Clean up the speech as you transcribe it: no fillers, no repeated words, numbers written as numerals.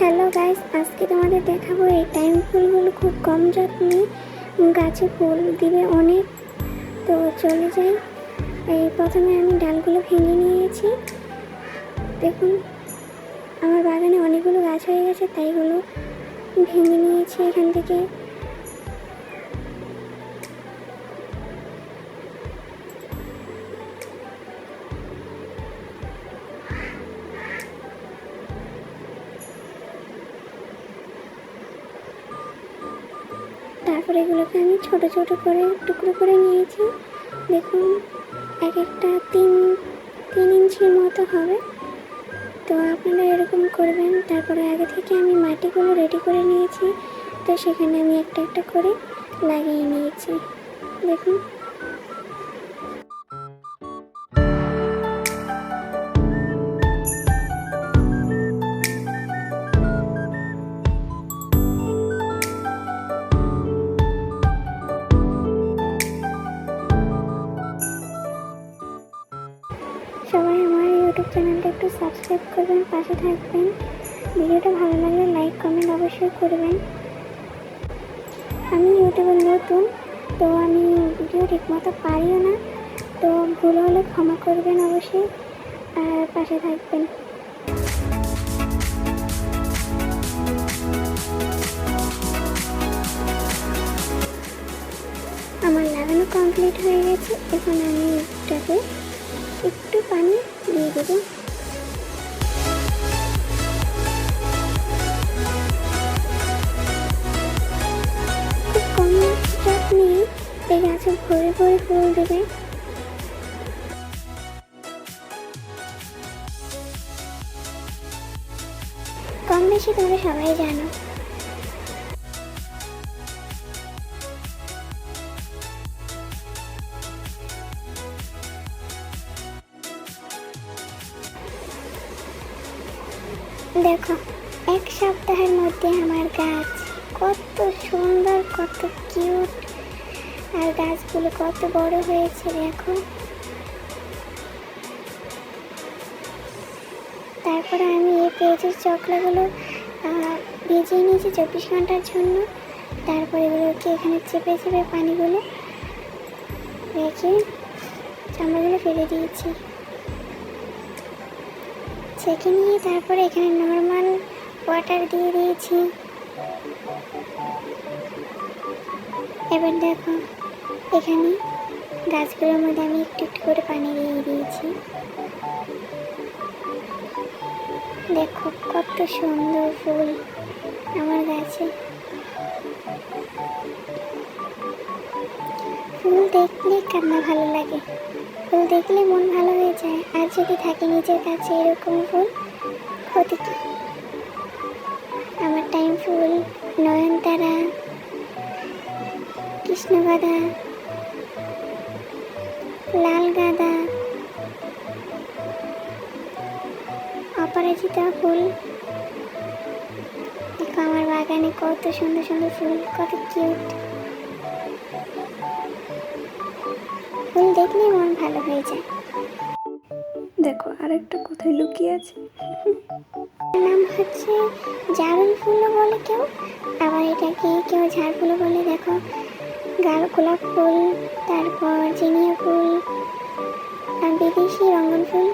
Hello guys, আজকে তোমাদের দেখাবো এই টাইম ফুলগুলো খুব কম যত্নে গাছে ফুল দিবে অনেক। তো চলে যাই। এই প্রথমে আমি ডালগুলো ভেঙে নিয়েছি। দেখুন আমার বাগানে অনেকগুলো গাছ হয়ে গেছে, তাই এগুলো ভেঙে নিয়েছি এখান থেকে। তারপরে এগুলোকে আমি ছোট ছোট করে টুকরো করে নিয়েছি। দেখুন এক একটা তিন ইঞ্চির মতো হবে। তো আপনারা এরকম করবেন। তারপরে আগে থেকে আমি মাটিগুলো রেডি করে নিয়েছি, তো সেখানে আমি একটা একটা করে লাগিয়ে নিয়েছি। দেখুন সবাই আমার ইউটিউব চ্যানেলটা একটু সাবস্ক্রাইব করবেন, পাশে থাকবেন। ভিডিওটা ভালো লাগলে লাইক কমেন্ট অবশ্যই করবেন। আমি ইউটিউবে নতুন, তো আমি ভিডিও ঠিকমতো পারিও না, তো ভুল হলে ক্ষমা করবেন অবশ্যই, আর পাশে থাকবেন। আমার লাগানো কমপ্লিট হয়ে গেছে। এখন আমি এটাতে একটু পানি দিয়ে দেবো। খুব কম যত্নে এই গাছে ভরে ভরে ফুল দেবে। কম বেশি তোমরা সবাই জানো। দেখো এক সপ্তাহের মধ্যে আমার গাছ কত সুন্দর, কত কিউট, আর গাছগুলো কত বড় হয়েছে দেখো। তারপরে আমি এই পেঁয়াজের চকলাগুলো ভিজিয়ে নিয়েছি 24 ঘন্টার জন্য। তারপরে এগুলোকে এখানে চেপে চেপে পানিগুলো রেখে চামড়াগুলো ফেলে দিয়েছি। ছেঁকে নিয়ে তারপরে এখানে নর্মাল ওয়াটার দিয়ে দিয়েছি। এবার দেখো এখানে গাছগুলোর মধ্যে আমি একটু একটু করে পানি দিয়ে দিয়েছি। দেখো কত সুন্দর ফুল আমার গাছে। ফুল দেখলে কান্না ভালো লাগে, ফুল দেখলে মন ভালো হয়ে যায়। আর যদি থাকে নিজের কাছে এরকম ফুল, ক্ষতি কি? আমার টাইম ফুল, নয়নতারা, কৃষ্ণগাঁদা, লাল গাঁদা, অপরাজিতা ফুল। দেখো আমার বাগানে কত সুন্দর সুন্দর ফুল, কত কিউট। ফুল দেখলে মন ভালো হয়ে যায়। দেখো আরেকটা কোথায় লুকিয়ে আছে। নাম হচ্ছে জারুল ফুলও বলে কেউ, আবার এটাকে কেউ ঝাড় ফুলও বলে। দেখো গোলাপ ফুল, তারপর জিনিয়া ফুল, আর বিদেশি রঙ্গন ফুল।